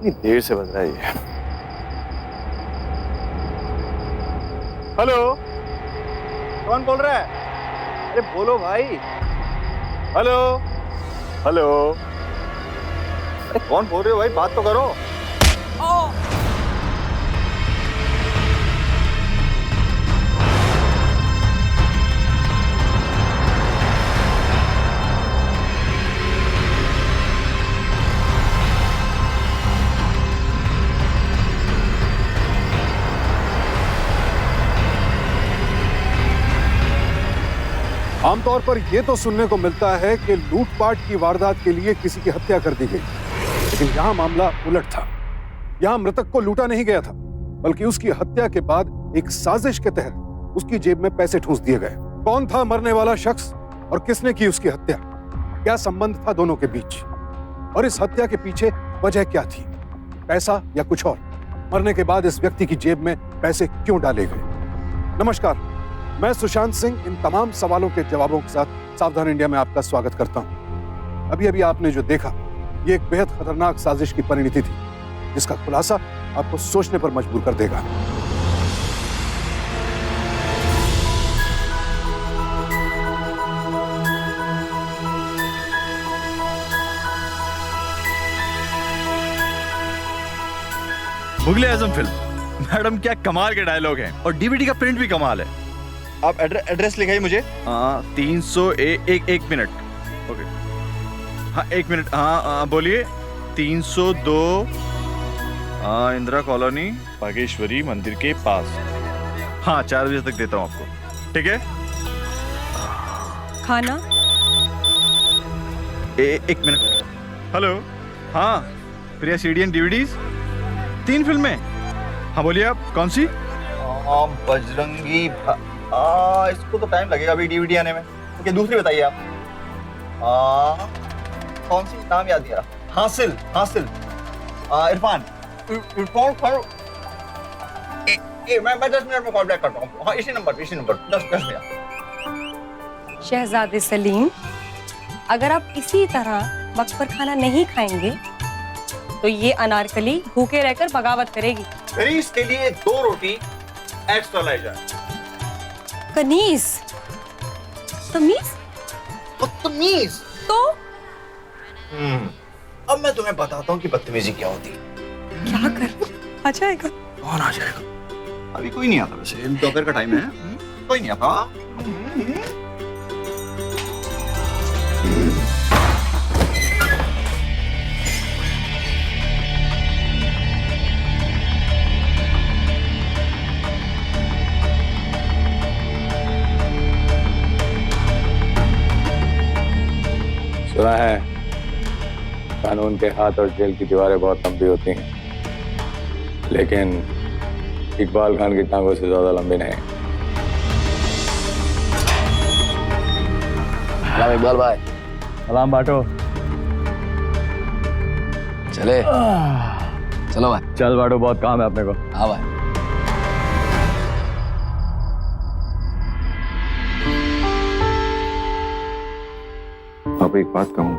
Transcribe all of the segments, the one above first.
कितनी देर से बज रहा है ये। हेलो, कौन बोल रहा है? अरे बोलो भाई। हेलो हेलो, अरे कौन बोल रहे हो भाई, बात तो करो। आमतौर पर यह तो सुनने को मिलता है कि लूटपाट की वारदात के लिए किसी की हत्या कर दी गई, लेकिन यहां मामला उलट था। यहां मृतक को लूटा नहीं गया था, बल्कि उसकी हत्या के बाद एक साजिश के तहत उसकी जेब में पैसे ठूंस दिए गए। कौन था मरने वाला शख्स और किसने की उसकी हत्या? क्या संबंध था दोनों के बीच? और इस हत्या के पीछे वजह क्या थी? पैसा या कुछ और? मरने के बाद इस व्यक्ति की जेब में पैसे क्यों डाले गए? नमस्कार, मैं सुशांत सिंह इन तमाम सवालों के जवाबों के साथ सावधान इंडिया में आपका स्वागत करता हूं। अभी अभी आपने जो देखा, ये एक बेहद खतरनाक साजिश की परिणति थी, जिसका खुलासा आपको सोचने पर मजबूर कर देगा। मुगले आजम फिल्म। मैडम क्या कमाल के डायलॉग हैं, और डीवीडी का प्रिंट भी कमाल है। आप एड्रेस लिखाइए मुझे। 301 मिनट। ओके, हाँ 1 मिनट। हाँ बोलिए। 302 इंदिरा कॉलोनी, बागेश्वरी मंदिर के पास। हाँ 4 बजे तक देता हूँ आपको, ठीक है? खाना? 1 मिनट। हेलो, हाँ प्रिया सीडी एंड डीवीडीज, 3 फिल्में। हाँ बोलिए, आप कौन सी? बजरंगी इसको तो टाइम लगेगा अभी डीवीडी आने में। ओके, दूसरी बताइए आप। कौन सी, नाम याद नहीं आ रहा। हासिल, इरफान, मैं 10 मिनट में कॉल बैक करता हूँ। हाँ इसी नंबर 10 मिनट। शहजादे सलीम, अगर आप इसी तरह वक्त पर खाना नहीं खाएंगे तो ये अनारकली भूखे रहकर बगावत करेगी। फिर इसके लिए 2 रोटी एक्स्ट्रा लाई जाए। कनीज, तमीज, बदतमीज। तो अब मैं तुम्हें बताता हूँ कि बदतमीजी क्या होती है। क्या कर आ जाएगा? कौन आ जाएगा? अभी कोई नहीं आता, वैसे दोपहर का टाइम है, कोई नहीं आता। सुना है कानून के हाथ और जेल की दीवारें बहुत लंबी होती हैं, लेकिन इकबाल खान की टांगों से ज्यादा लंबी नहीं। सलाम इकबाल भाई। सलाम बाटो। चले चलो भाई। चल बाटो, बहुत काम है अपने को। हाँ भाई। अब एक बात कहूँ,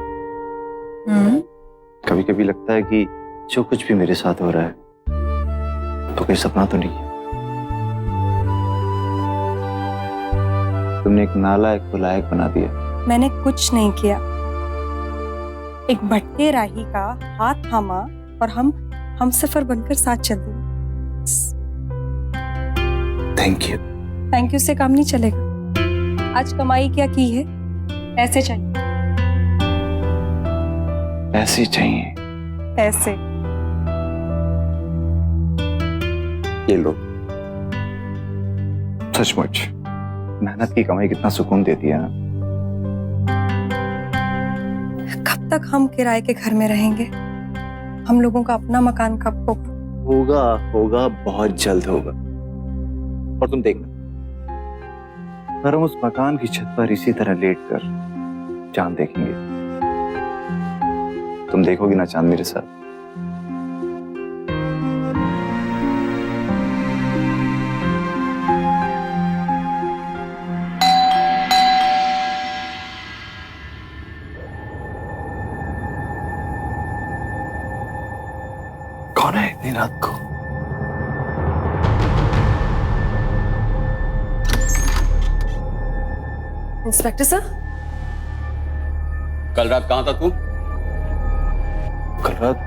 कभी कभी लगता है कि जो कुछ भी मेरे साथ हो रहा है तो कोई सपना तो नहीं है। तुमने एक नालायक को लायक बना दिया। मैंने कुछ नहीं किया। एक भटके राही का हाथ थामा और हम सफर बनकर साथ चल दिए। Thank you. थैंक यू से काम नहीं चलेगा। आज कमाई क्या की है? पैसे चाहिए। ऐसे चाहिए। पैसे। ये लो। सचमुच मेहनत की कमाई कितना सुकून देती है ना। कब तक हम किराए के घर में रहेंगे? हम लोगों का अपना मकान कब होगा? होगा बहुत जल्द होगा। और तुम देखना, अगर हम उस मकान की छत पर इसी तरह लेट कर चांद देखेंगे, तुम देखोगी ना चांद मेरे साथ। इतनी रात को। इंस्पेक्टर सर, कल रात कहाँ था तू? कल रात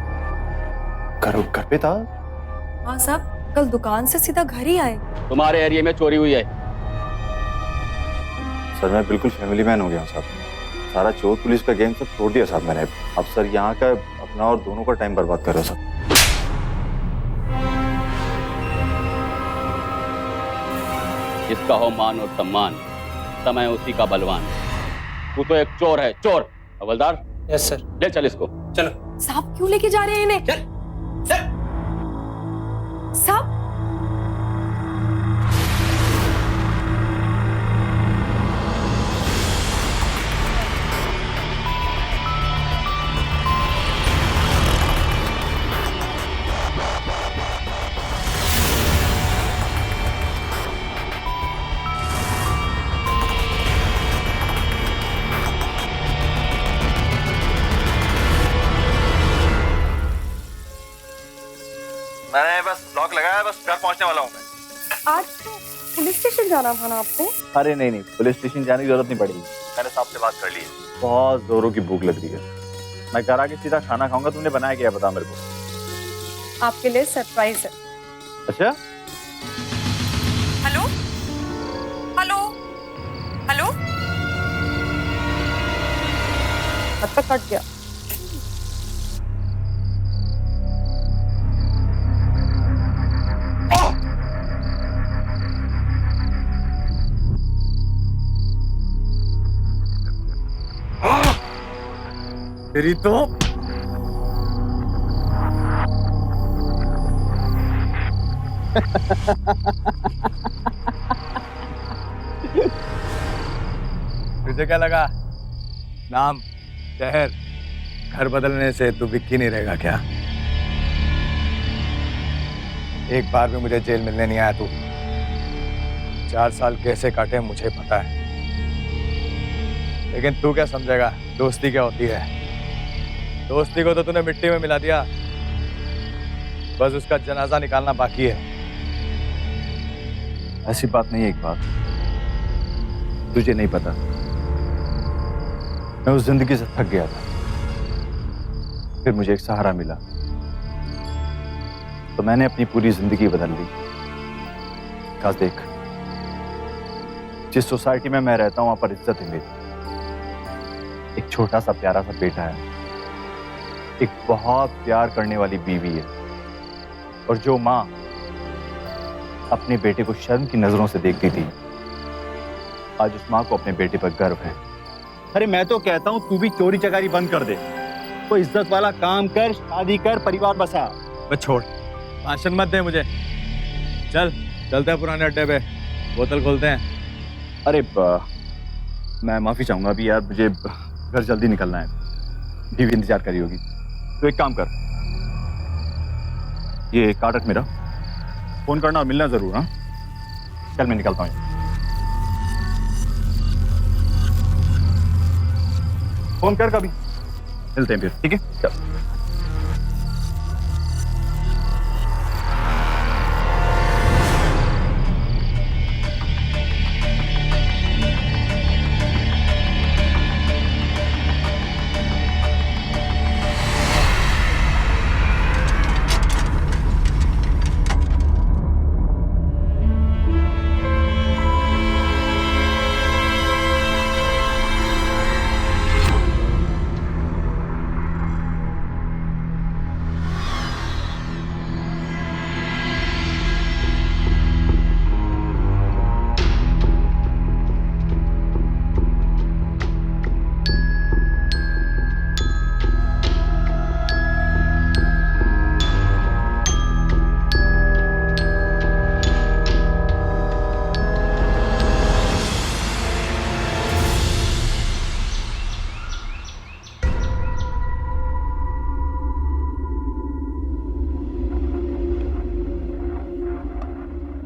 घर पे था। हाँ साहब, कल दुकान से सीधा घर ही आए। तुम्हारे एरिया में चोरी हुई है। सर मैं बिल्कुल फैमिली मैन हो गया हूँ साहब। सारा चोर पुलिस का गेम सब छोड़ दिया साहब मैंने। अब सर यहाँ का अपना और दोनों का टाइम बर्बाद कर रहे हो सर। जिसका हो मान और सम्मान, समय उसी का बलवान। तू तो एक चोर है, चोर। हवलदार, यस सर। ले चल इसको। चलो। साहब क्यों लेके जा रहे हैं इन्हें? चल चल। साहब मैंने बस लॉक लगाया, बस घर पहुंचने वाला हूँ मैं। आज तो पुलिस स्टेशन जाना था ना आपको? अरे नहीं नहीं, पुलिस स्टेशन जाने की जरूरत नहीं पड़ेगी। मैंने साहब से बात कर ली है। बहुत जोरों की भूख लग रही है। मैं घर आके सीधा खाना खाऊंगा। तुमने बनाया क्या बता मेरे को। आपके लिए सरप्राइज है। अच्छा हेलो हेलो हेलो, अब तक कट गया। तेरी तो तुझे क्या लगा? नाम, शहर, घर बदलने से तू विक्की नहीं रहेगा क्या? एक बार भी मुझे जेल मिलने नहीं आया तू। 4 साल कैसे काटे मुझे पता है, लेकिन तू क्या समझेगा दोस्ती क्या होती है? दोस्ती को तो तूने मिट्टी में मिला दिया। बस उसका जनाजा निकालना बाकी है। ऐसी बात नहीं है। एक बात तुझे नहीं पता, मैं उस जिंदगी से थक गया था। फिर मुझे एक सहारा मिला तो मैंने अपनी पूरी जिंदगी बदल ली। काश देख, जिस सोसाइटी में मैं रहता हूं वहां पर इज्जत है मेरी। एक छोटा सा प्यारा सा बेटा है, एक बहुत प्यार करने वाली बीवी है, और जो माँ अपने बेटे को शर्म की नजरों से देखती थी, आज उस माँ को अपने बेटे पर गर्व है। अरे मैं तो कहता हूँ तू भी चोरी चकारी बंद कर दे, कोई इज्जत वाला काम कर, शादी कर, परिवार बसा। बस छोड़, भाषण मत दे मुझे। चल चलते हैं पुराने अड्डे पे, बोतल खोलते हैं। अरे मैं माफी चाहूंगा अभी यार, मुझे घर जल्दी निकलना है। बीवी इंतजार करी होगी। तो एक काम कर, ये कार्ड रख मेरा, फोन करना और मिलना जरूर। हाँ चल मैं निकलता हूँ। फोन कर कभी, मिलते हैं फिर, ठीक है? चल।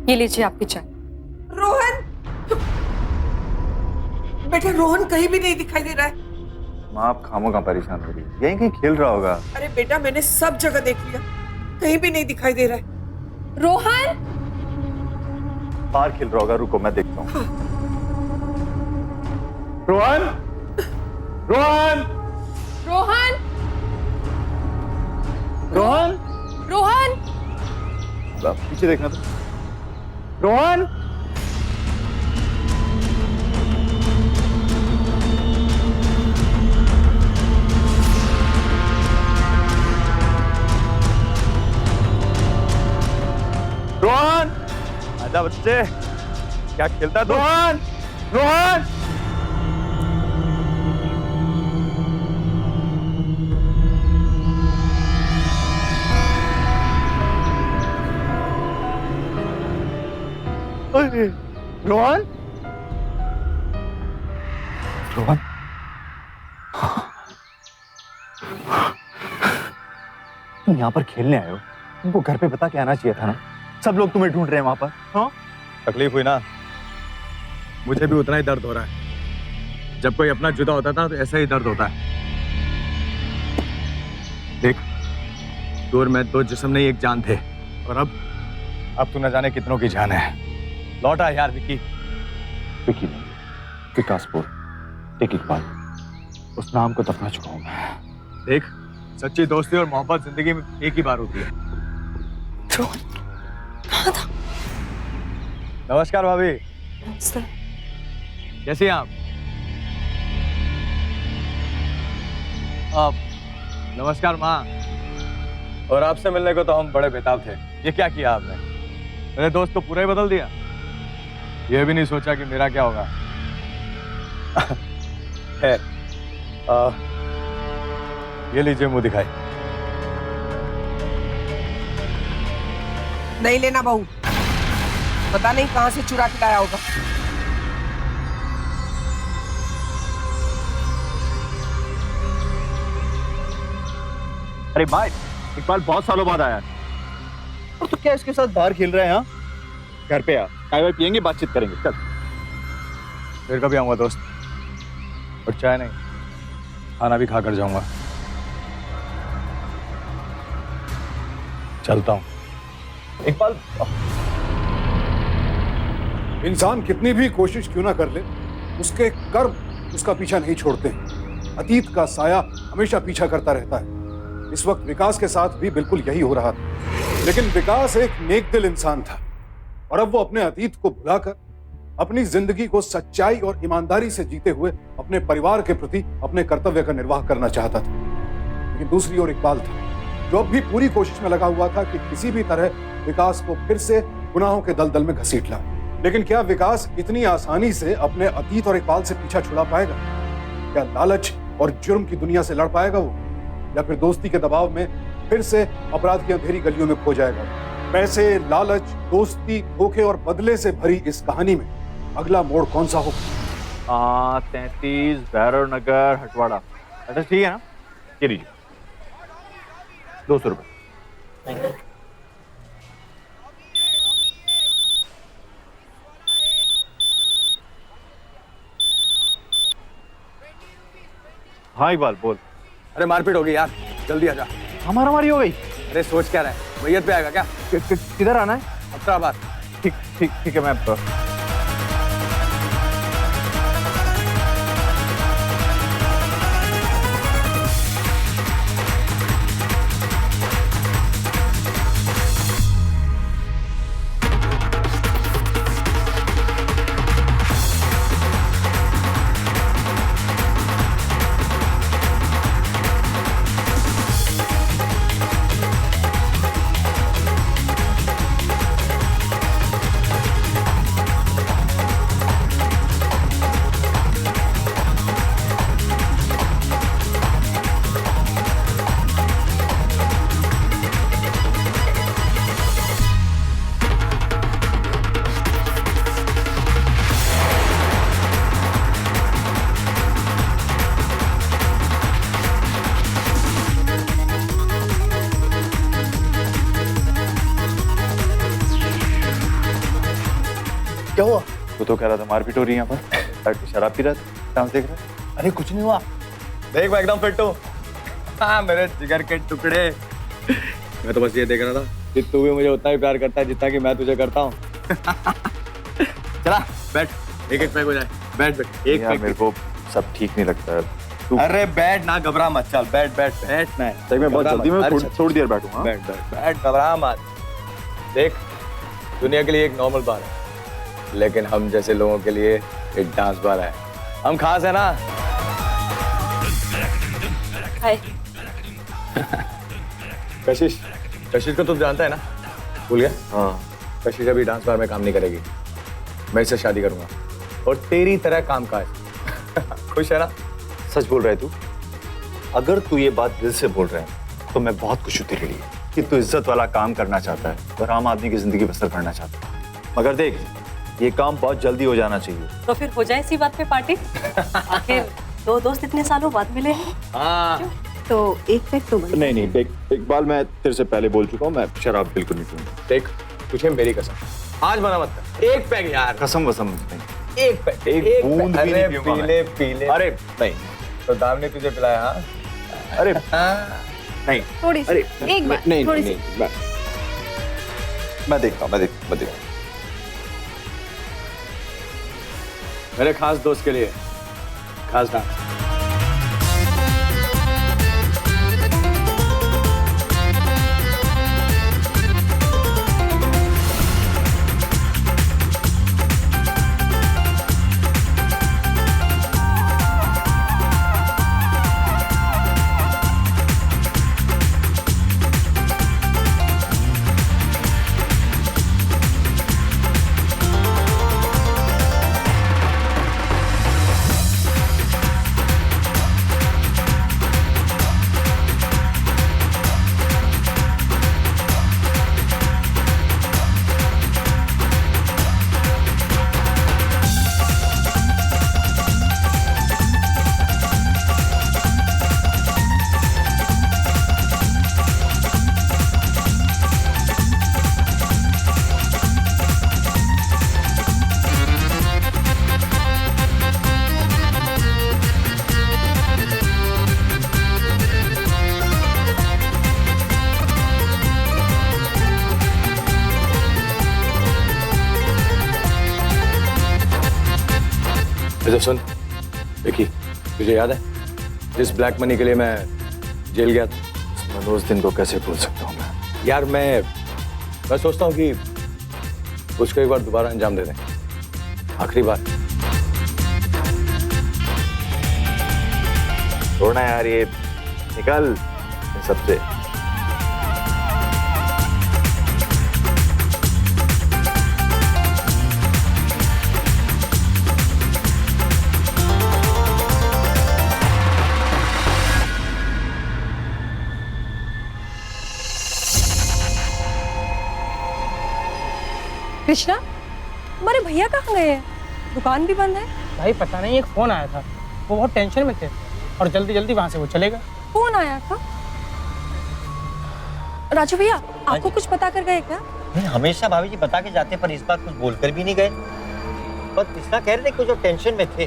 ये लीजिए आपकी चाय। रोहन, बेटा रोहन कहीं भी नहीं दिखाई दे रहा है। माँ आप खामोगा परेशान हो रही है, यहीं कहीं खेल रहा होगा। अरे बेटा मैंने सब जगह देख लिया, कहीं भी नहीं दिखाई दे रहा है। रोहन, बाहर खेल रहा होगा, रुको मैं देखता हूँ। रोहन, रोहन, रोहन, रोहन, रोहन, पीछे देखना तो। रोहन, रोहन, आजा बच्चे, क्या खेलता है रोहन? रोहन, अरे, रोहन, रोहन, तुम यहाँ पर खेलने आए हो, तुमको घर पे बता के आना चाहिए था ना। सब लोग तुम्हें ढूंढ रहे हैं वहां पर। हाँ, तकलीफ हुई ना, मुझे भी उतना ही दर्द हो रहा है। जब कोई अपना जुदा होता था तो ऐसा ही दर्द होता है। देख, तू और मैं दो जिस्म नहीं एक जान थे, और अब तू न जाने कितनों की जान है। लौटा यार विकी। विकी नहीं, विकासपुर, टेक इकबाल, उस नाम को दफना चुका हूं मैं। देख, सच्ची दोस्ती और मोहब्बत जिंदगी में एक ही बार होती है। नमस्कार भाभी, कैसी हैं आप? नमस्कार माँ। और आपसे मिलने को तो हम बड़े बेताब थे। ये क्या किया आपने? मेरे दोस्त को पूरा ही बदल दिया। ये भी नहीं सोचा कि मेरा क्या होगा। है, ये लीजिए मुंह दिखाई। नहीं लेना बहू, पता नहीं कहां से चुरा के लाया होगा। अरे भाई, इकबाल बहुत सालों बाद आया और तू क्या इसके साथ बाहर खेल रहा है? यहाँ घर पे आ, चाय वाय पियेंगे, बातचीत करेंगे। चल, फिर कभी आऊंगा दोस्त, और चाय नहीं, खाना भी खाकर जाऊंगा। चलता हूं। इकबाल, इंसान कितनी भी कोशिश क्यों ना कर ले, उसके कर्म उसका पीछा नहीं छोड़ते। अतीत का साया हमेशा पीछा करता रहता है। इस वक्त विकास के साथ भी बिल्कुल यही हो रहा था। लेकिन विकास एक नेकदिल इंसान था, और अब वो अपने अतीत को भुलाकर अपनी जिंदगी को सच्चाई और ईमानदारी से जीते हुए अपने परिवार के प्रति अपने कर्तव्य का निर्वाह करना चाहता था। लेकिन दूसरी ओर इकबाल था, जो अब भी पूरी कोशिश में लगा हुआ था कि किसी भी तरह विकास को फिर से गुनाहों के दलदल में घसीट लाए। लेकिन क्या विकास इतनी आसानी से अपने अतीत और इकबाल से पीछा छुड़ा पाएगा? क्या लालच और जुर्म की दुनिया से लड़ पाएगा वो, या फिर दोस्ती के दबाव में फिर से अपराध की अंधेरी गलियों में खो जाएगा? पैसे, लालच, दोस्ती, धोखे और बदले से भरी इस कहानी में अगला मोड़ कौन सा होगा? 33 भैरव नगर, हटवाड़ा। एड्रेस ठीक है ना? ये लीजिए, 200 रुपये। हाँ इकबाल बोल। अरे मारपीट हो गई यार, जल्दी आजा। हमारी हो गई। अरे सोच क्या रहे हैं, मैयत पे आएगा क्या? किधर आना है? अफ्ताबाद। ठीक ठीक ठीक है, मैं क्या हुआ? तो कह रहा था मारपीट हो रही है यहाँ पर, बैठ के शराब पी रहा था, डांस देख रहा है। अरे कुछ नहीं हुआ, देख मैं एकदम फिट हूँ। हाँ मेरे जिगर के टुकड़े, मैं तो बस ये देख रहा था कि तू भी मुझे उतना ही प्यार करता है जितना कि मैं तुझे करता हूँ। चला बैठ, एक एक पैक हो जाए। बैठ बैठ, एक यार पैक। मेरे को सब ठीक नहीं लगता है। तू अरे बैठ ना, घबरा मत, चल बैठ बैठ बैठ ना। सही में बहुत घबरा जल्दी मत। में अरे थोड़ी देर बैठूंगा। बैठ बैठ बैठ, घबरा मत। देख, दुनिया के लिए एक नॉर्मल बार है, लेकिन हम जैसे लोगों के लिए एक डांस बार है। हम खास है ना। हाय। कशिश, कशिश को तुम जानता है ना? भूल गया? हाँ कशिश अभी डांस बार में काम नहीं करेगी। मैं इससे शादी करूंगा और तेरी तरह काम काज। खुश है ना? सच बोल रहा है तू? अगर तू ये बात दिल से बोल रहा है तो मैं बहुत खुश हूँ तेरे लिए कि तू इज्जत वाला काम करना चाहता है और आम आदमी की जिंदगी बसर करना चाहता है। मगर देख, ये काम बहुत जल्दी हो जाना चाहिए। तो फिर हो जाए इसी बात पे पार्टी। आखिर दो दोस्त इतने सालों बाद मिले हैं। हाँ। तो एक पैक तो बन। नहीं, इकबाल, मैं तेरे से पहले बोल चुका हूँ, मैं शराब बिल्कुल नहीं पीऊंगा। देख, तुझे मेरी कसम, आज मना मत कर। एक पैक यार, कसम वसम नहीं। एक पैक, एक बूंद भी नहीं अरे पीऊंगा मैं। पीले पीले। अरे नहीं, तो दाम ने तुझे पिलाया? हाँ? अरे हाँ। नहीं, थोड़ी सी, अरे एक बार, नहीं, थोड़ी नहीं, सी। मैं देखता हूँ। मेरे खास दोस्त के लिए खास डांस। अच्छा सुन विकी, तुझे याद है जिस ब्लैक मनी के लिए मैं जेल गया था? मैं उस दिन को कैसे भूल सकता हूँ मैं? यार मैं सोचता हूँ कि उसको एक बार दोबारा अंजाम दे दें, आखिरी बार। छोड़ना यार, ये निकल इन सबसे। कृष्णा, हमारे भैया कहाँ गए हैं? दुकान भी बंद है। भाई पता नहीं, एक फोन आया था, वो बहुत टेंशन में थे और जल्दी जल्दी वहां से वो चले गए। फोन आया था? राजू भैया, आपको कुछ पता कर गए क्या? हमेशा भाभी जी बता के जाते, पर इस बार कुछ बोलकर भी नहीं गए। पर कृष्णा कह रहे थे कुछ टेंशन में थे।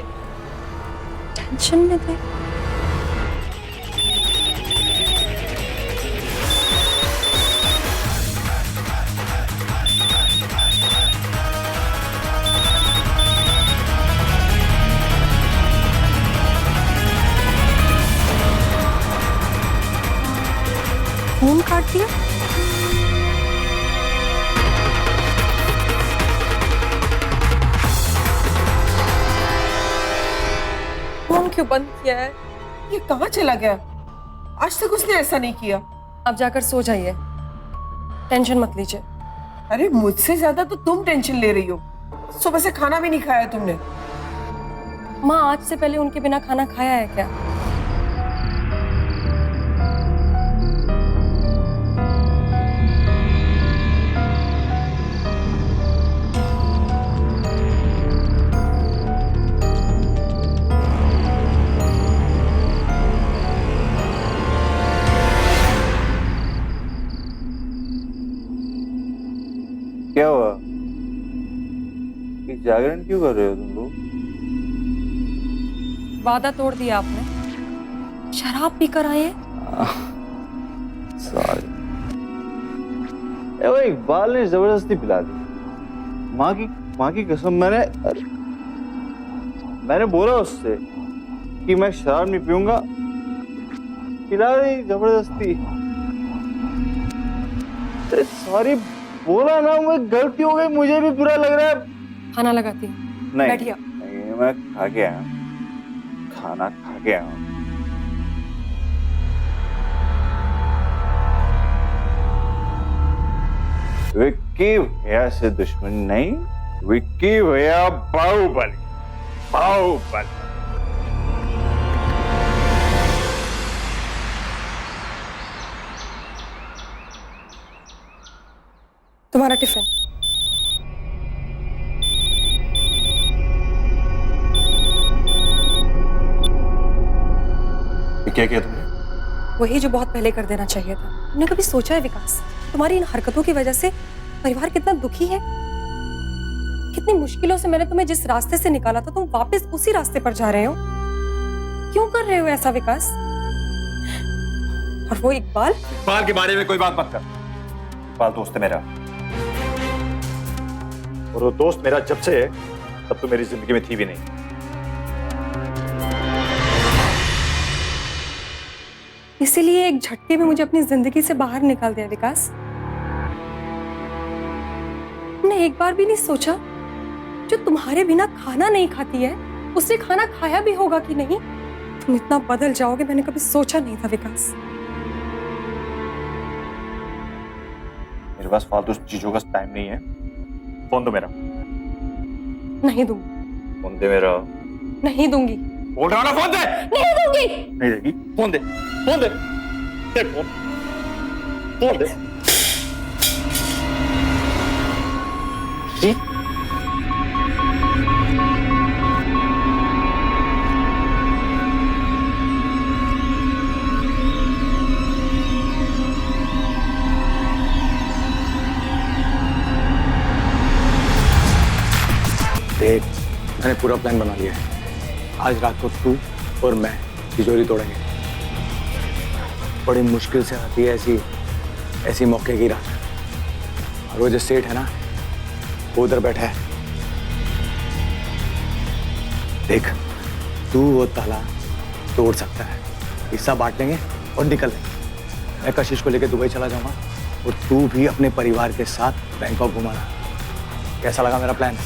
टेंशन में थे? फोन काट दिया? फोन क्यों बंद किया है? ये कहाँ चला गया? आज तक उसने ऐसा नहीं किया। आप जाकर सो जाइए, टेंशन मत लीजिए। अरे मुझसे ज्यादा तो तुम टेंशन ले रही हो। सुबह से खाना भी नहीं खाया तुमने। माँ आज से पहले उनके बिना खाना खाया है क्या? क्या हुआ? ये जागरण क्यों कर रहे हो तुम लोग? वादा तोड़ दिया आपने। शराब पीकर आए हैं? सॉरी। वो इकबाल ने जबरदस्ती पिला दी। माँ की कसम, मैंने बोला उससे कि मैं शराब नहीं पीऊंगा, पिला दी जबरदस्ती। सॉरी बोला ना, मैं गलती हो गई, मुझे भी बुरा लग रहा है। खाना लगाती हूँ, नहीं, बैठिए। नहीं, मैं खा के आया, खाना खा के आया। विक्की भैया से दुश्मनी नहीं, विक्की भैया बाहुबली, बाहुबली। तुम्हारा टिफिन। क्या किया तुमने? वही जो बहुत पहले कर देना चाहिए था। तुमने कभी सोचा है विकास, तुम्हारी इन हरकतों की वजह से परिवार कितना दुखी है? कितनी मुश्किलों से मैंने तुम्हें जिस रास्ते से निकाला था, तुम वापस उसी रास्ते पर जा रहे हो। क्यों कर रहे हो ऐसा विकास? और वो इकबाल के बारे में कोई बात मत कर। इकबाल दोस्त है मेरा, और वो दोस्त मेरा जब से है तब तो मेरी जिंदगी में थी भी नहीं। इसीलिए एक झटके में मुझे अपनी जिंदगी से बाहर निकाल दिया विकास। तुमने एक बार भी नहीं सोचा जो तुम्हारे बिना खाना नहीं खाती है, उससे खाना खाया भी होगा कि नहीं? तुम इतना बदल जाओगे मैंने कभी सोचा नहीं था विकास। मेरे पास फालतू चीजों का टाइम नहीं है। फोन दो मेरा। नहीं दूंगी। फोन दे मेरा। नहीं दूंगी। बोल रहा ना, फोन दे। नहीं दूंगी। नहीं देगी? फोन दे, फोन दे, दे फोन, फोन दे। देख, मैंने पूरा प्लान बना लिया है। आज रात को तू और मैं तिजोरी तोड़ेंगे। बड़ी मुश्किल से आती है ऐसी मौके की रात। और वो जो सेठ है ना, वो उधर बैठा है। देख, तू वो ताला तोड़ सकता है, हिस्सा बांट लेंगे और निकल लेंगे। मैं कशिश को लेकर दुबई चला जाऊंगा और तू भी अपने परिवार के साथ बैंकॉक घुमाना। कैसा लगा मेरा प्लान?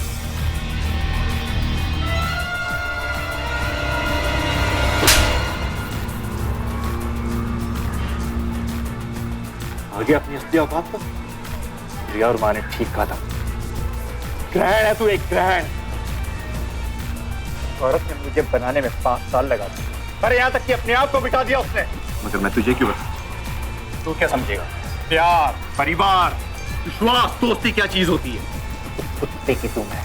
आगे अपनी असली औकात पर। रिया और माँ ने ठीक कहा था, ग्रहण है तू, एक ग्रहण। औरत ने मुझे बनाने में 5 साल लगा दिए, पर यहाँ तक कि अपने आप को मिटा दिया उसने। मगर मैं तुझे क्यों बता? तू क्या समझेगा? प्यार, परिवार, विश्वास, दोस्ती क्या चीज होती है? कुत्ते की तुम है,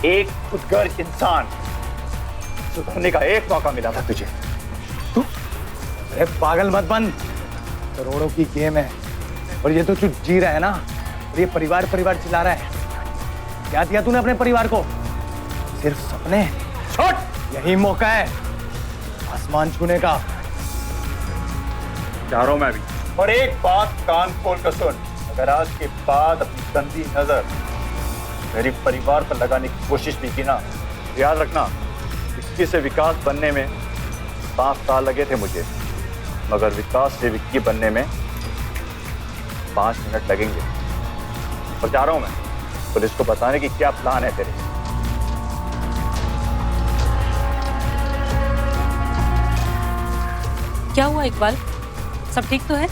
एक खुदगर्ज इंसान। सुधरने का एक मौका मिला था तुझे। तू अरे पागल मत बन। करोड़ों की गेम है और ये तो तू जी रहा है ना, और ये परिवार चिल्ला रहा है। क्या दिया तूने अपने परिवार को? सिर्फ सपने। छोड़, यही मौका है आसमान छूने का। जा रहा हूं मैं भी। और एक बात कान खोल कर सुन, अगर आज के बाद अपनी गंदी नजर मेरे परिवार पर लगाने की कोशिश भी की ना, याद रखना, विक्की से विकास बनने में 5 साल लगे थे मुझे, मगर विकास से विक्की बनने में 5 मिनट लगेंगे। और जा रहा हूं मैं पुलिस को बताने की क्या प्लान है तेरे। क्या हुआ इकबाल, सब ठीक तो है?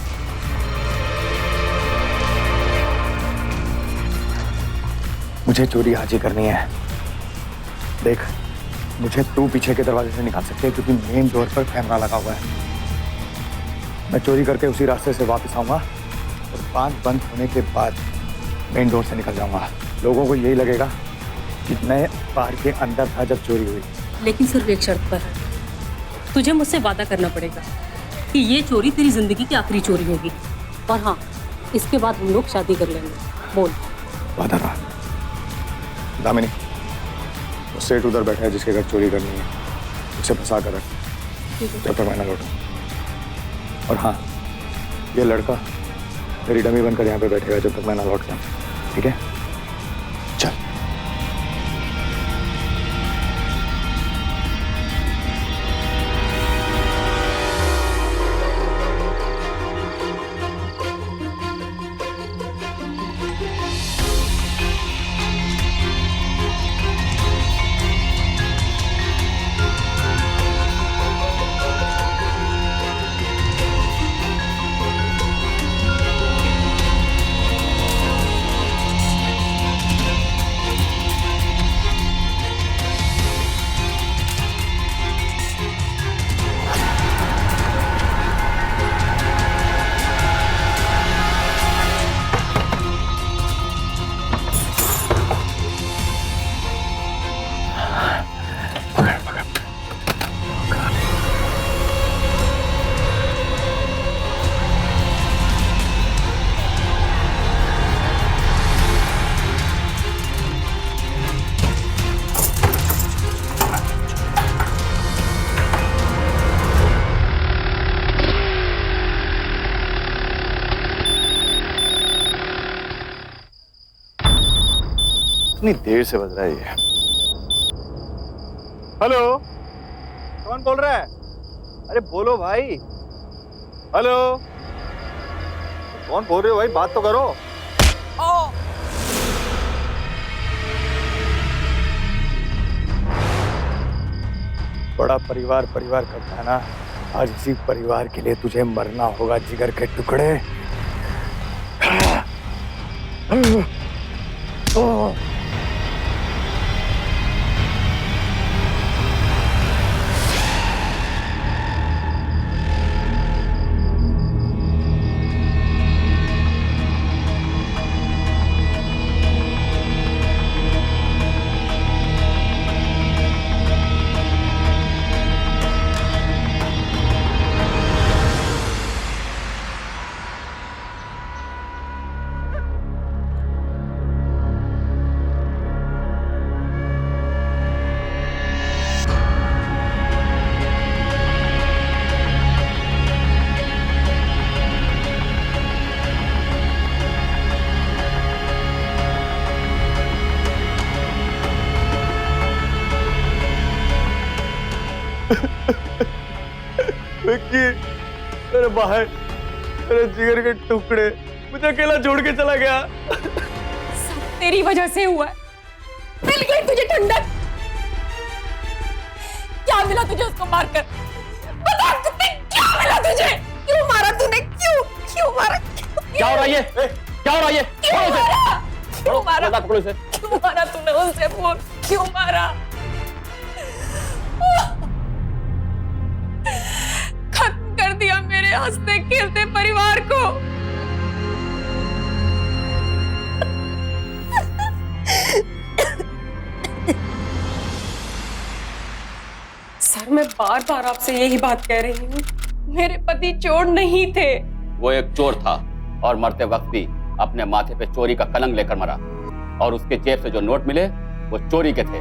मुझे चोरी आज ही करनी है। देख, मुझे तू पीछे के दरवाजे से निकाल सकते है क्योंकि मेन डोर पर कैमरा लगा हुआ है। मैं चोरी करके उसी रास्ते से वापस आऊंगा और 5 बंद होने के बाद मेन डोर से निकल जाऊंगा। लोगों को यही लगेगा कि मैं बार के अंदर था जब चोरी हुई। लेकिन सिर्फ एक शर्त पर है, तुझे मुझसे वादा करना पड़ेगा कि ये चोरी तेरी जिंदगी की आखिरी चोरी होगी। और हाँ, इसके बाद हम लोग शादी कर लेंगे। बोल। वादा रहा। दामिनी, वो सेठ उधर बैठा है जिसके घर चोरी करनी है, उसे फंसा कर रख जब तक मैं न लौटूं। और हाँ, ये लड़का मेरी डमी बनकर यहाँ पे बैठेगा जब तक मैं ना लौट जाऊं, ठीक है? चल। इतनी देर से बज रहा है ये। हेलो, कौन बोल रहा है? अरे बोलो भाई। हेलो, कौन बोल रहे हो भाई? बात तो करो। बड़ा परिवार परिवार करता है ना, आज इसी परिवार के लिए तुझे मरना होगा जिगर के टुकड़े। विक्की, मेरे भाई, मेरे जिगर के टुकड़े, मुझे अकेला छोड़ के चला गया। सब तेरी वजह से हुआ है। मिल गई तुझे ठंडक। क्या मिला तुझे उसको मारकर? बता तुझे क्या मिला तुझे? क्यों मारा तूने? क्यों मारा? क्या हो रहा है ये? क्या हो रहा है ये? क्यों मारा? पकड़ो इसे। क्यों मारा तूने उसे? बोल क्यों मारा? खत्म कर दिया मेरे हंसते खेलते परिवार को। सर, मैं बार बार आपसे यही बात कह रही हूँ, मेरे पति चोर नहीं थे। वो एक चोर था और मरते वक्त भी अपने माथे पे चोरी का कलंक लेकर मरा, और उसके जेब से जो नोट मिले वो चोरी के थे,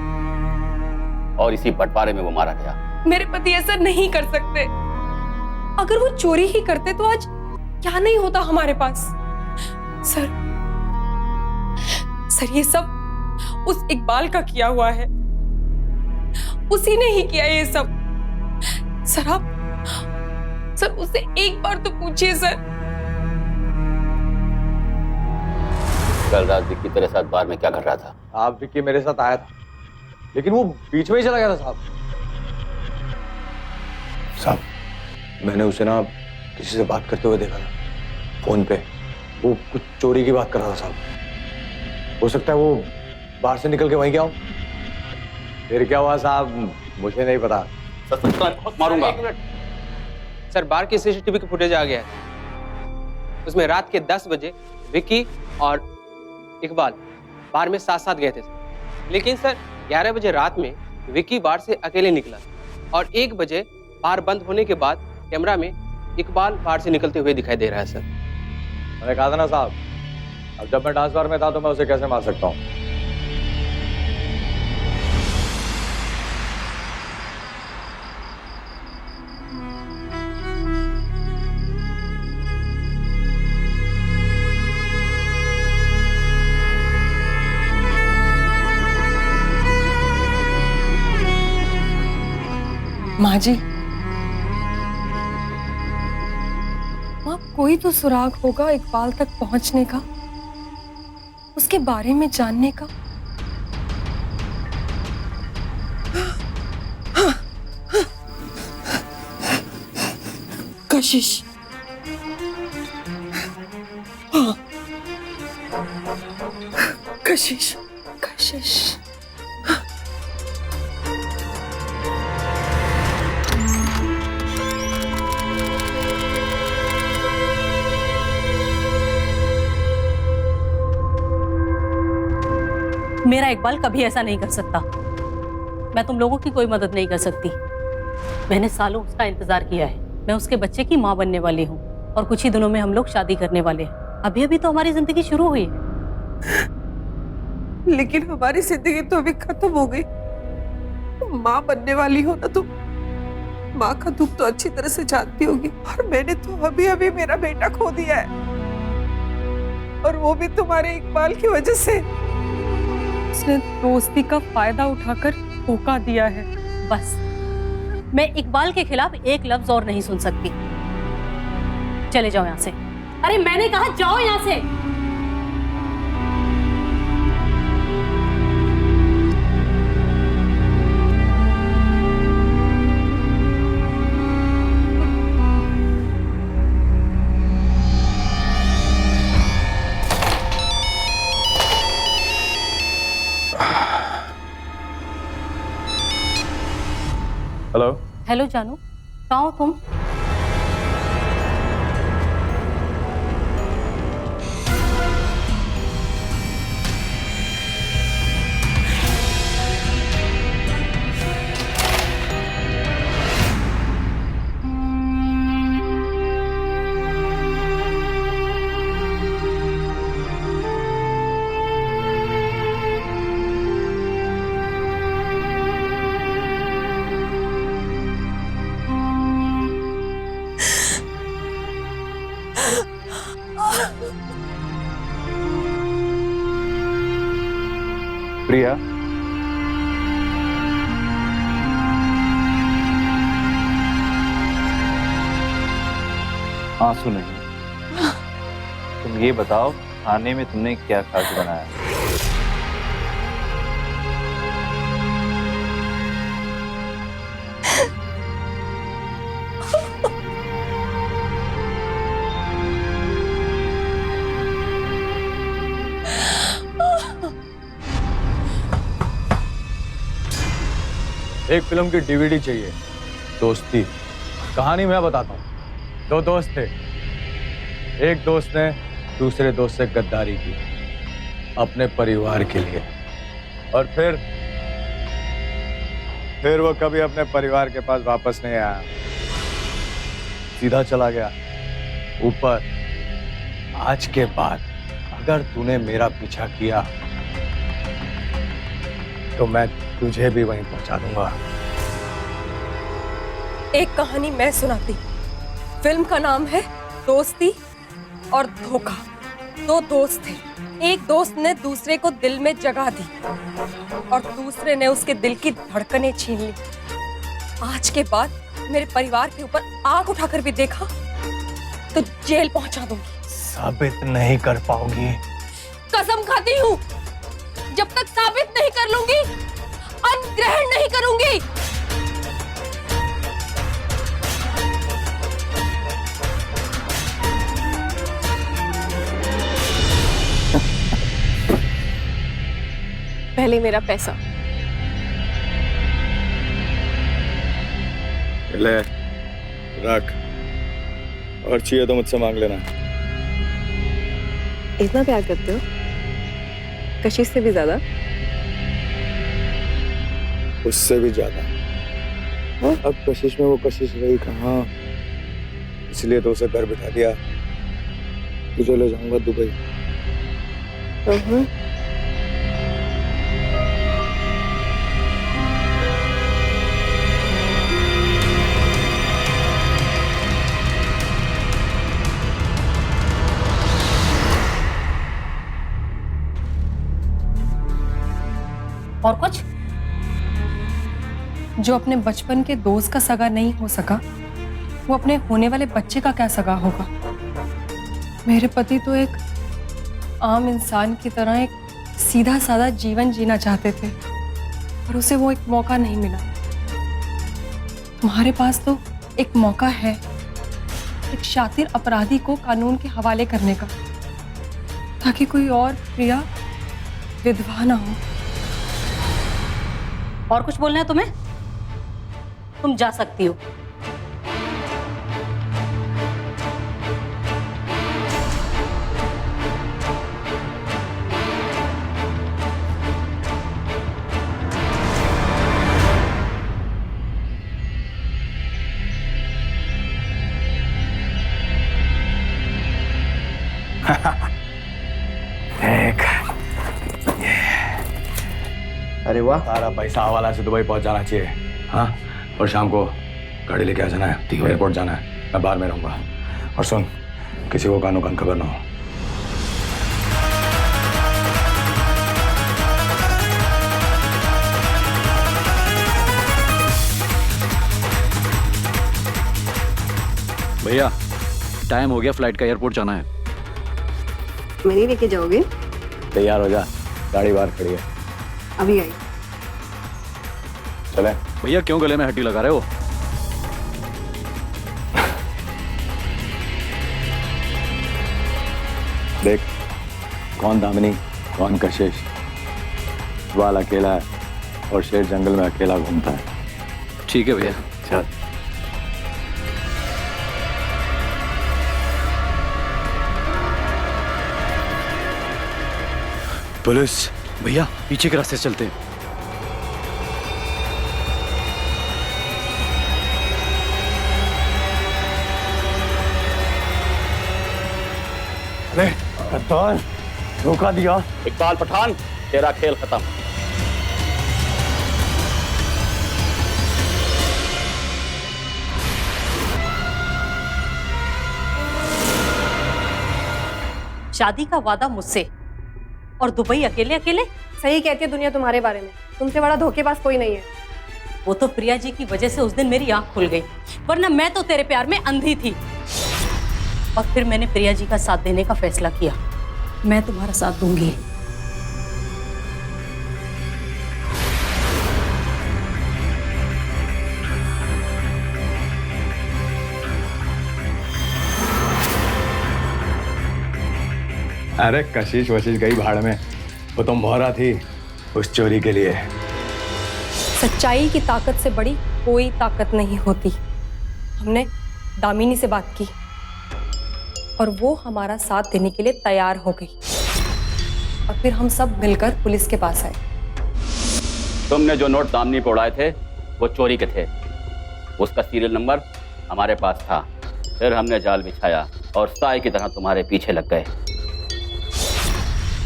और इसी बंटवारे में वो मारा गया। मेरे पति ऐसा नहीं कर सकते। अगर वो चोरी ही करते तो आज क्या नहीं होता हमारे पास। सर ये सब उस इकबाल का किया हुआ है, उसी ने ही किया ये सब। सर उससे एक बार तो पूछिए सर। कल रात विक्की तेरे साथ बार में क्या कर रहा था? आप विक्की मेरे साथ आया था, लेकिन वो बीच में ही चला गया था साहब, मैंने उसे ना किसी से बात करते हुए देखा था फोन पे। वो कुछ चोरी की बात कर रहा था साहब। हो सकता है वो बाहर से निकल के वहीं गया हो। फिर क्या हुआ साहब, मुझे नहीं पता। बहुत मारूंगा। सर, बार की सीसीटीवी की फुटेज आ गया है। उसमें रात के 10 बजे विक्की और इकबाल बार में साथ साथ गए थे, लेकिन सर 11 बजे रात में विक्की बार से अकेले निकला, और 1 बजे बार बंद होने के बाद कैमरा में इकबाल बार से निकलते हुए दिखाई दे रहा है। सर मैंने कहा था ना साहब, अब जब मैं डांस बार में था तो मैं उसे कैसे मार सकता हूँ। माँ जी, माँ कोई तो सुराग होगा इकबाल तक पहुंचने का, उसके बारे में जानने का। कशिश, हाँ, कशिश, कशिश। मेरा इकबाल कभी ऐसा नहीं कर सकता। मैं तुम लोगों की कोई मदद नहीं कर सकती। मैंने सालों उसका इंतजार किया है। मैं उसके बच्चे की माँ बनने वाली हूँ और कुछ ही दिनों में हम लोग शादी करने वाले हैं। अभी अभी तो हमारी जिंदगी शुरू हुई है। लेकिन हमारी जिंदगी तो अभी खत्म हो गई। माँ बनने वाली हो ना तुम, माँ का दुख तो अच्छी तरह से जानती होगी। और मैंने तो अभी अभी मेरा बेटा खो दिया है, और वो भी तुम्हारे इकबाल की वजह से। उसने दोस्ती का फायदा उठाकर धोखा दिया है। बस, मैं इकबाल के खिलाफ एक लफ्ज और नहीं सुन सकती। चले जाओ यहाँ से। अरे मैंने कहा जाओ यहाँ से। हेलो। हेलो जानू, कहाँ हो तुम? प्रिया, आंसू नहीं। तुम ये बताओ, खाने में तुमने क्या खास बनाया? एक फिल्म की डीवीडी चाहिए। दोस्ती कहानी मैं बताता हूँ। दो दोस्त थे। एक दोस्त ने दूसरे दोस्त से गद्दारी की अपने परिवार के लिए, और फिर वो कभी अपने परिवार के पास वापस नहीं आया, सीधा चला गया ऊपर। आज के बाद अगर तूने मेरा पीछा किया तो मैं तुझे भी वहीं पहुंचा दूंगा। एक कहानी मैं सुनाती। फिल्म का नाम है दोस्ती और धोखा। दो दोस्त थे। एक दोस्त ने दूसरे को दिल में जगह दी और दूसरे ने उसके दिल की धड़कनें छीन ली। आज के बाद मेरे परिवार के ऊपर आंख उठाकर भी देखा तो जेल पहुंचा दूंगी। साबित नहीं कर पाओगी। कसम खाती हूँ, जब तक साबित नहीं कर लूंगी अन्न ग्रहण नहीं करूंगी। पहले मेरा पैसा। ले रख, और चाहिए तो मुझसे मांग लेना। इतना प्यार करते हो? कशिश से भी ज्यादा? उससे भी ज्यादा। अब कशिश में वो कशिश रही कहाँ, इसलिए तो उसे घर बिठा दिया। तुझे ले जाऊंगा दुबई। और कुछ? जो अपने बचपन के दोस्त का सगा नहीं हो सका, वो अपने होने वाले बच्चे का क्या सगा होगा। मेरे पति तो एक आम इंसान की तरह एक सीधा साधा जीवन जीना चाहते थे, पर उसे वो एक मौका नहीं मिला। तुम्हारे पास तो एक मौका है, एक शातिर अपराधी को कानून के हवाले करने का, ताकि कोई और प्रिया विधवा ना हो। और कुछ बोलना है तुम्हें? तुम जा सकती हो। देख, अरे वाह, सारा पैसा हवाला से दुबई पहुंच जाना चाहिए। हाँ, और शाम को गाड़ी लेके आ जाना है, एयरपोर्ट जाना है। मैं बाहर में रहूंगा। और सुन, किसी को कानो कान खबर ना हो। भैया टाइम हो गया, फ्लाइट का, एयरपोर्ट जाना है। मेरी लेके जाओगे? तैयार हो जा, गाड़ी बाहर खड़ी है। अभी आई। चले। भैया क्यों गले में हड्डी लगा रहे हो? देख, कौन दामिनी, कौन कशिश। वाल अकेला है और शेर जंगल में अकेला घूमता है। ठीक है भैया, चल। पुलिस भैया पीछे के रास्ते से चलते हैं। अरे कप्तान, धोखा दिया। इकबाल पठान, तेरा खेल खत्म। शादी का वादा मुझसे और दुबई अकेले अकेले। सही कहती है दुनिया तुम्हारे बारे में, तुमसे बड़ा धोखेबाज कोई नहीं है। वो तो प्रिया जी की वजह से उस दिन मेरी आंख खुल गई, वरना मैं तो तेरे प्यार में अंधी थी। और फिर मैंने प्रिया जी का साथ देने का फैसला किया। मैं तुम्हारा साथ दूंगी। अरे कशिश वशिश गई भाड़ में, वो तो मोहरा थी उस चोरी के लिए। सच्चाई की ताकत से बड़ी कोई ताकत नहीं होती। हमने दामिनी से बात की और वो हमारा साथ देने के लिए तैयार हो गई, और फिर हम सब मिलकर पुलिस के पास आए। तुमने जो नोट दामिनी पे उड़ाए थे वो चोरी के थे। उसका सीरियल नंबर हमारे पास था। फिर हमने जाल बिछाया और साए की तरह तुम्हारे पीछे लग गए।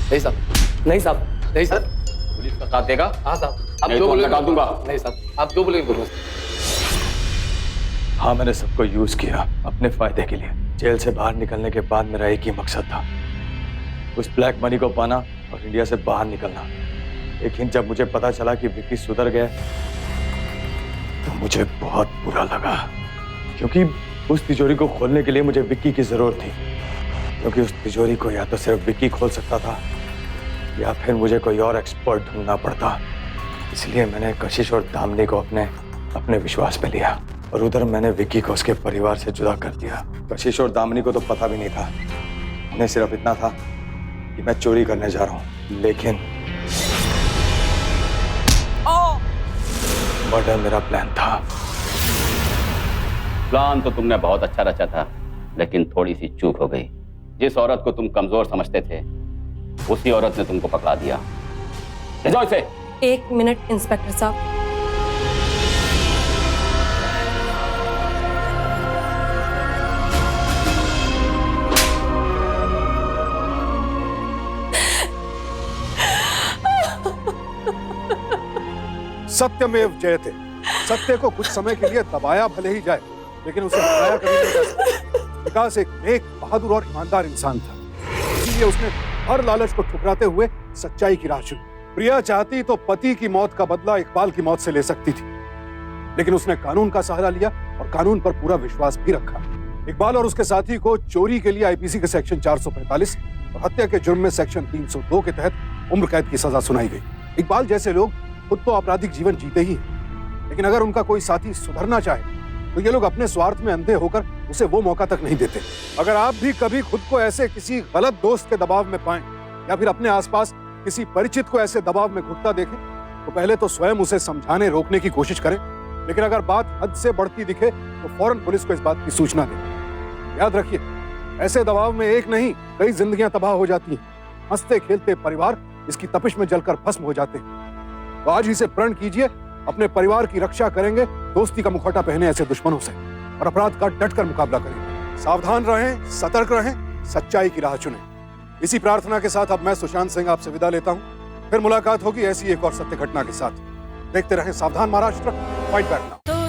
नहीं साहब, नहीं साहब, नहीं सर। पुलिस का साथ देगा? हाँ साहब, आप जो बोले डाल दूंगा। नहीं साहब, आप जो बोले बोलो। हाँ, मैंने सबको यूज किया अपने फायदे के लिए। जेल से बाहर निकलने के बाद मेरा एक ही मकसद था, उस ब्लैक मनी को पाना और इंडिया से बाहर निकलना। लेकिन जब मुझे पता चला कि विक्की सुधर गए तो मुझे बहुत बुरा लगा, क्योंकि उस तिजोरी को खोलने के लिए मुझे विक्की की जरूरत थी। क्योंकि उस तिजोरी को या तो सिर्फ विक्की खोल सकता था या फिर मुझे कोई और एक्सपर्ट ढूंढना पड़ता। इसलिए मैंने कशिश और दामिनी को अपने विश्वास पे लिया, और उधर मैंने विक्की को उसके परिवार से जुदा कर दिया। कशिश और दामिनी को तो पता भी नहीं था, उन्हें सिर्फ इतना था कि मैं चोरी करने जा रहा हूं। लेकिन मर्डर मेरा प्लान था। प्लान तो तुमने बहुत अच्छा रचा था, लेकिन थोड़ी सी चूक हो गई। जिस औरत को तुम कमजोर समझते थे, उसी औरत ने तुमको पकड़ा दिया। ले जाओ इसे। 1 मिनट इंस्पेक्टर साहब। सत्यमेव जयते। सत्य को कुछ समय के लिए दबाया भले ही जाए, लेकिन उसे हटाया कभी नहीं जा सकता। विकास एक नेक, बहादुर और ईमानदार इंसान था, इसलिए उसने हर लालच को ठुकराते हुए सच्चाई की राह चुनी। प्रिया चाहती तो पति की मौत का बदला इकबाल की मौत से ले सकती थी, लेकिन उसने कानून का सहारा लिया और कानून पर पूरा विश्वास भी रखा। इकबाल और उसके साथी को चोरी के लिए आईपीसी के सेक्शन 445 और हत्या के जुर्म में सेक्शन 302 के तहत उम्र कैद की सजा सुनाई गई। इकबाल जैसे लोग खुद तो आपराधिक जीवन जीते ही हैं, लेकिन अगर उनका कोई साथी सुधरना चाहे तो ये लोग अपने स्वार्थ में अंधे होकर उसे वो मौका तक नहीं देते। अगर आप भी कभी खुद को ऐसे किसी गलत दोस्त के दबाव में पाएं या फिर अपने आसपास किसी परिचित को ऐसे दबाव में घुटता देखें तो पहले तो स्वयं उसे समझाने रोकने की कोशिश करें, लेकिन अगर बात हद से बढ़ती दिखे तो फौरन पुलिस को इस बात की सूचना दें। याद रखिए, ऐसे दबाव में एक नहीं कई जिंदगियां तबाह हो जाती हैं। हंसते खेलते परिवार इसकी तपिश में जलकर भस्म हो जाते हैं। तो आज ही से प्रण कीजिए, अपने परिवार की रक्षा करेंगे दोस्ती का मुखौटा पहने ऐसे दुश्मनों से और अपराध का डटकर मुकाबला करेंगे। सावधान रहें, सतर्क रहें, सच्चाई की राह चुनें। इसी प्रार्थना के साथ अब मैं सुशांत सिंह आपसे विदा लेता हूं। फिर मुलाकात होगी ऐसी एक और सत्य घटना के साथ। देखते रहें सावधान महाराष्ट्र, फाइट बैक नाउ।